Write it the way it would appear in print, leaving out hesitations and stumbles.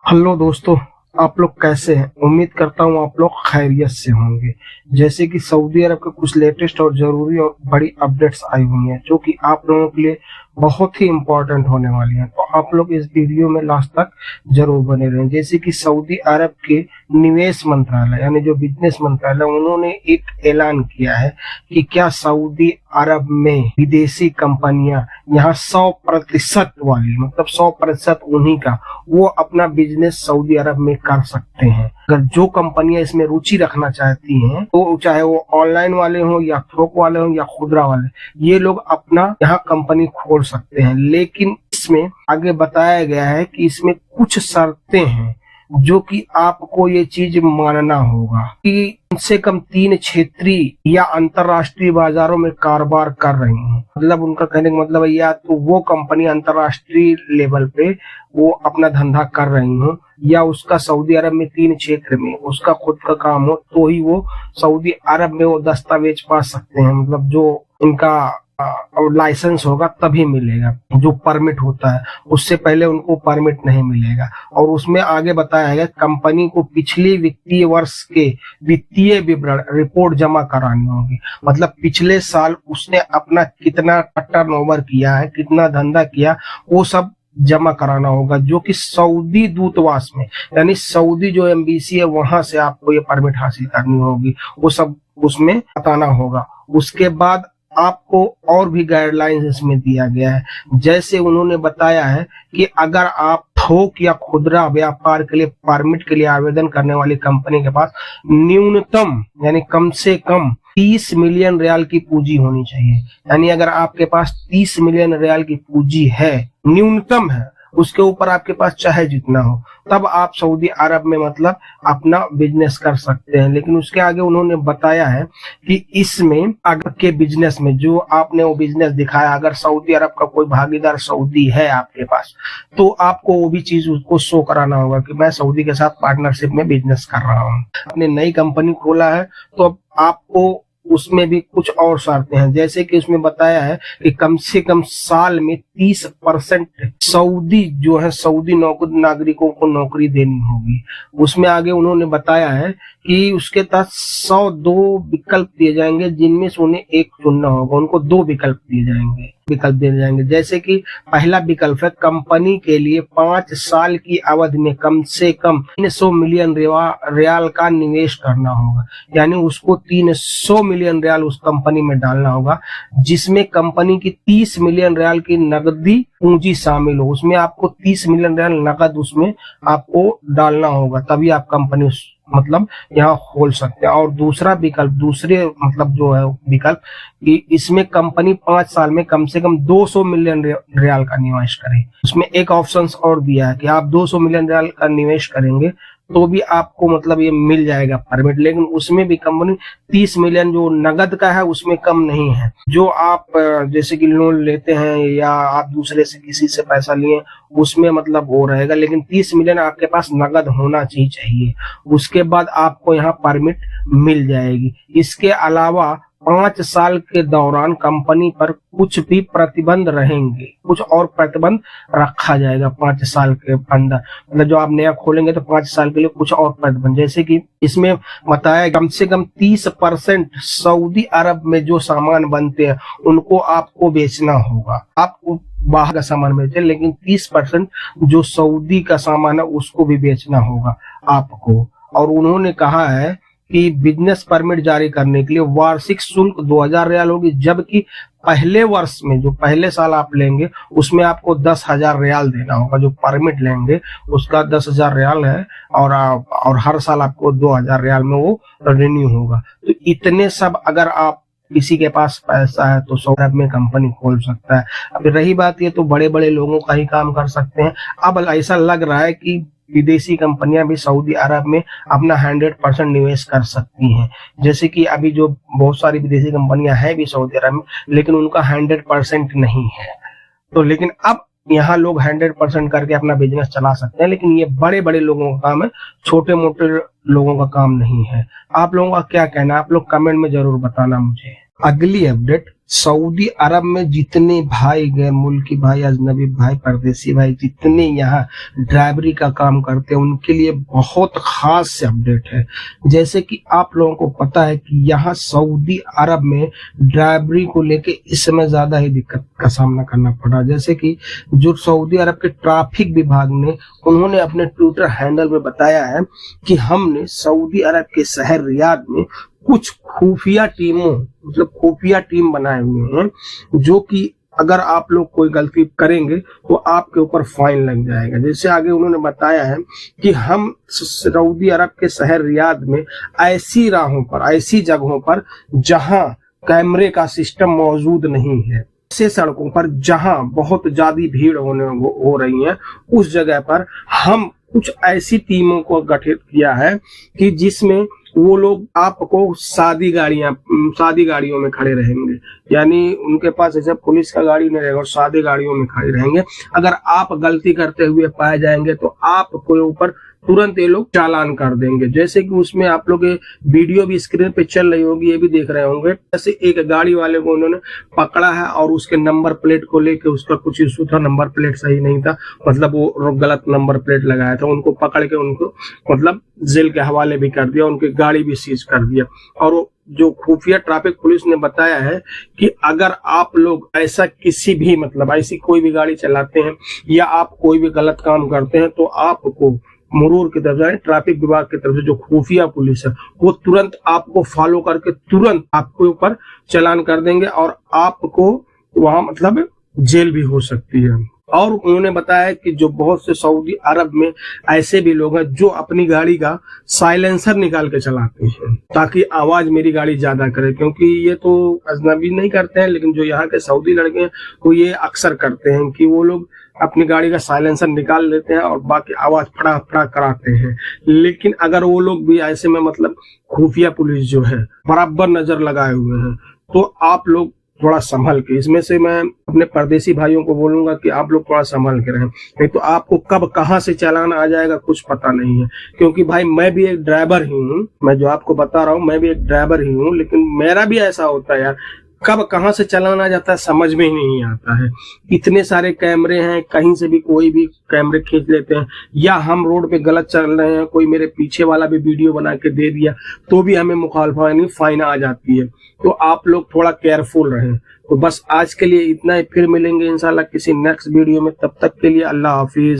Hello दोस्तों, आप लोग कैसे हैं? उम्मीद करता हूँ आप लोग खैरियत से होंगे। जैसे कि सऊदी अरब के कुछ लेटेस्ट और जरूरी और बड़ी अपडेट्स आई हुई हैं जो कि आप लोगों के लिए बहुत ही इम्पोर्टेंट होने वाली हैं, तो आप लोग इस वीडियो में लास्ट तक जरूर बने रहें। जैसे कि सऊदी अरब के निवेश मंत्रालय यानी जो बिजनेस मंत्रालय, उन्होंने एक ऐलान किया है कि क्या सऊदी अरब में विदेशी कंपनियां यहाँ 100% वाली, मतलब 100% उन्हीं का, वो अपना बिजनेस सऊदी अरब में कर सकते हैं। अगर जो कंपनियां इसमें रुचि रखना चाहती हैं, तो चाहे वो ऑनलाइन वाले हों या थोक वाले हों या खुदरा वाले, ये लोग अपना यहाँ कंपनी खोल सकते हैं। लेकिन इसमें आगे बताया गया है कि इसमें कुछ शर्तें हैं जो कि आपको ये चीज मानना होगा कि कम से कम 3 क्षेत्रीय या अंतरराष्ट्रीय बाजारों में कारोबार कर रही हैं। मतलब उनका कहने का मतलब है या तो वो कंपनी अंतरराष्ट्रीय लेवल पे वो अपना धंधा कर रही हो, या उसका सऊदी अरब में 3 क्षेत्र में उसका खुद का काम हो, तो ही वो सऊदी अरब में वो दस्तावेज पा सकते हैं। मतलब जो उनका लाइसेंस होगा तभी मिलेगा, जो परमिट होता है, उससे पहले उनको परमिट नहीं मिलेगा। और उसमें आगे बताया गया कंपनी को पिछले वित्तीय वर्ष के वित्तीय विवरण रिपोर्ट जमा करानी होगी। मतलब पिछले साल उसने अपना कितना टर्नओवर किया है, कितना धंधा किया, वो सब जमा कराना होगा, जो कि सऊदी दूतावास में यानी सऊदी जो एम्बेसी है वहां से आपको ये परमिट हासिल करनी होगी, वो सब उसमें बताना होगा। उसके बाद आपको और भी गाइडलाइंस इसमें दिया गया है। जैसे उन्होंने बताया है कि अगर आप थोक या खुदरा व्यापार के लिए परमिट के लिए आवेदन करने वाली कंपनी के पास न्यूनतम यानी कम से कम 30 मिलियन रियाल की पूंजी होनी चाहिए। यानी अगर आपके पास 30 मिलियन रियाल की पूंजी है, न्यूनतम है, उसके ऊपर आपके पास चाहे जितना हो, तब आप सऊदी अरब में मतलब अपना बिजनेस कर सकते हैं। लेकिन उसके आगे उन्होंने बताया है कि इसमें अगर के बिजनेस में जो आपने वो बिजनेस दिखाया, अगर सऊदी अरब का कोई भागीदार सऊदी है आपके पास, तो आपको वो भी चीज उसको शो कराना होगा कि मैं सऊदी के साथ पार्टनरशिप में बिजनेस कर रहा हूँ। आपने नई कंपनी खोला है तो अब आपको उसमें भी कुछ और शर्तें हैं। जैसे कि उसमें बताया है कि कम से कम साल में 30% सऊदी जो है सऊदी नागरिकों को नौकरी देनी होगी। उसमें आगे उन्होंने बताया है कि उसके तहत 102 विकल्प दिए जाएंगे, जिनमें से उन्हें एक चुनना होगा। उनको 2 विकल्प दिए जाएंगे। जैसे कि पहला विकल्प है कंपनी के लिए 5 साल की अवधि में कम से कम 300 मिलियन रियाल का निवेश करना होगा। यानी उसको 300 मिलियन रियाल उस कंपनी में डालना होगा, जिसमें कंपनी की 30 मिलियन रियाल की नकदी पूंजी शामिल हो। उसमें आपको 30 मिलियन रियाल नकद उसमें आपको डालना होगा, तभी आप कंपनी मतलब यहाँ खोल सकते हैं। और दूसरा विकल्प, दूसरे मतलब जो है विकल्प कि इसमें कंपनी 5 साल में कम से कम 200 मिलियन रियाल का निवेश करे। उसमें एक ऑप्शन और दिया है कि आप 200 मिलियन रियाल का निवेश करेंगे तो भी आपको मतलब ये मिल जाएगा परमिट। लेकिन उसमें भी कंपनी 30 मिलियन जो नगद का है उसमें कम नहीं है। जो आप जैसे कि लोन लेते हैं या आप दूसरे से किसी से पैसा लिए, उसमें मतलब वो रहेगा। लेकिन 30 मिलियन आपके पास नगद होना चाहिए। उसके बाद आपको यहाँ परमिट मिल जाएगी। इसके अलावा 5 साल के दौरान कंपनी पर कुछ भी प्रतिबंध रहेंगे, कुछ और प्रतिबंध रखा जाएगा 5 साल के अंदर। मतलब जो आप नया खोलेंगे तो 5 साल के लिए कुछ और प्रतिबंध, जैसे कि इसमें बताया कम से कम 30% सऊदी अरब में जो सामान बनते हैं उनको आपको बेचना होगा। आपको बाहर का सामान बेचे, लेकिन 30% जो सऊदी का सामान है उसको भी बेचना होगा आपको। और उन्होंने कहा है कि बिजनेस परमिट जारी करने के लिए वार्षिक शुल्क 2000 रियाल होगी, जबकि पहले वर्ष में जो पहले साल आप लेंगे उसमें आपको 10,000 रियाल देना होगा। जो परमिट लेंगे उसका 10,000 रियाल है, और हर साल आपको 2,000 रियाल में वो रिन्यू होगा। तो इतने सब अगर आप किसी के पास पैसा है तो सऊदी अरब में कंपनी खोल सकता है। अब रही बात, ये तो बड़े बड़े लोगों का ही काम कर सकते हैं। अब ऐसा लग रहा है कि विदेशी कंपनियां भी सऊदी अरब में अपना 100% निवेश कर सकती हैं। जैसे कि अभी जो बहुत सारी विदेशी कंपनियां हैं भी सऊदी अरब में, लेकिन उनका 100% नहीं है। तो लेकिन अब यहाँ लोग 100% करके अपना बिजनेस चला सकते हैं। लेकिन ये बड़े बड़े लोगों का काम है, छोटे मोटे लोगों का काम नहीं है। आप लोगों का क्या कहना है? आप लोग कमेंट में जरूर बताना मुझे। अगली अपडेट सऊदी अरब में जितने भाई, गैर मुल्की भाई, अजनबी भाई, परदेसी भाई, जितने यहाँ ड्राइवरी का काम करते हैं, उनके लिए बहुत खास से अपडेट है। जैसे कि आप लोगों को पता है कि यहाँ सऊदी अरब में ड्राइवरी को लेके इस समय ज्यादा ही दिक्कत का सामना करना पड़ा। जैसे कि जो सऊदी अरब के ट्रैफिक विभाग ने, उन्होंने अपने ट्विटर हैंडल में बताया है कि हमने सऊदी अरब के शहर रियाद में कुछ खुफिया टीमों, मतलब खुफिया टीम बनाए हुए हैं, जो कि अगर आप लोग कोई गलती करेंगे तो आपके ऊपर फाइन लग जाएगा। जैसे आगे उन्होंने बताया है कि हम सऊदी अरब के शहर रियाद में ऐसी राहों पर, ऐसी जगहों पर जहां कैमरे का सिस्टम मौजूद नहीं है, ऐसे सड़कों पर जहां बहुत ज्यादा भीड़ हो रही है, उस जगह पर हम कुछ ऐसी टीमों को गठित किया है कि जिसमें वो लोग आपको सादी गाड़ियों में खड़े रहेंगे, यानी उनके पास ऐसा पुलिस का गाड़ी नहीं रहेगा और सादी गाड़ियों में खड़े रहेंगे। अगर आप गलती करते हुए पाए जाएंगे तो आपको ऊपर तुरंत ये लोग चालान कर देंगे। जैसे कि उसमें आप लोग वीडियो भी स्क्रीन पे चल रही होगी, ये भी देख रहे होंगे। जैसे एक गाड़ी वाले को उन्होंने पकड़ा है और उसके नंबर प्लेट को लेके उसका कुछ इशू था, नंबर प्लेट सही नहीं था, मतलब वो गलत नंबर प्लेट लगाया था। उनको पकड़ के उनको मतलब जेल के हवाले भी कर दिया, उनकी गाड़ी भी सीज कर दिया। और जो खुफिया ट्रैफिक पुलिस ने बताया है कि अगर आप लोग ऐसा किसी भी, मतलब ऐसी कोई भी गाड़ी चलाते हैं या आप कोई भी गलत काम करते हैं तो आपको मुरूर की तरफ से, ट्रैफिक विभाग की तरफ से जो खुफिया पुलिस है, वो तुरंत आपको फॉलो करके तुरंत आपके ऊपर चालान कर देंगे और आपको वहां मतलब जेल भी हो सकती है। और उन्होंने बताया कि जो बहुत से सऊदी अरब में ऐसे भी लोग हैं जो अपनी गाड़ी का साइलेंसर निकाल के चलाते हैं ताकि आवाज मेरी गाड़ी ज्यादा करे, क्योंकि ये तो अजनबी नहीं करते हैं, लेकिन जो यहाँ के सऊदी लड़के हैं वो ये अक्सर करते हैं कि वो लोग अपनी गाड़ी का साइलेंसर निकाल लेते हैं और बाकी आवाज फड़ा फड़ा कराते हैं। लेकिन अगर वो लोग भी ऐसे में, मतलब खुफिया पुलिस जो है बराबर नजर लगाए हुए हैं, तो आप लोग थोड़ा संभल के, इसमें से मैं अपने परदेसी भाइयों को बोलूंगा कि आप लोग थोड़ा संभल के रहें, नहीं तो आपको कब कहां से चालान आ जाएगा कुछ पता नहीं है। क्योंकि भाई मैं भी एक ड्राइवर ही हूँ, मैं जो आपको बता रहा हूँ मैं भी एक ड्राइवर ही हूँ, लेकिन मेरा भी ऐसा होता है यार, कब कहां से चालान आ जाता है समझ में ही नहीं आता है। इतने सारे कैमरे हैं, कहीं से भी कोई भी कैमरे खींच लेते हैं, या हम रोड पे गलत चल रहे हैं, कोई मेरे पीछे वाला भी वीडियो बना के दे दिया तो भी हमें मुखालफा यानी फाइन आ जाती है। तो आप लोग थोड़ा केयरफुल रहें। तो बस आज के लिए इतना ही, फिर मिलेंगे इंशाल्लाह किसी नेक्स्ट वीडियो में, तब तक के लिए अल्लाह हाफिज।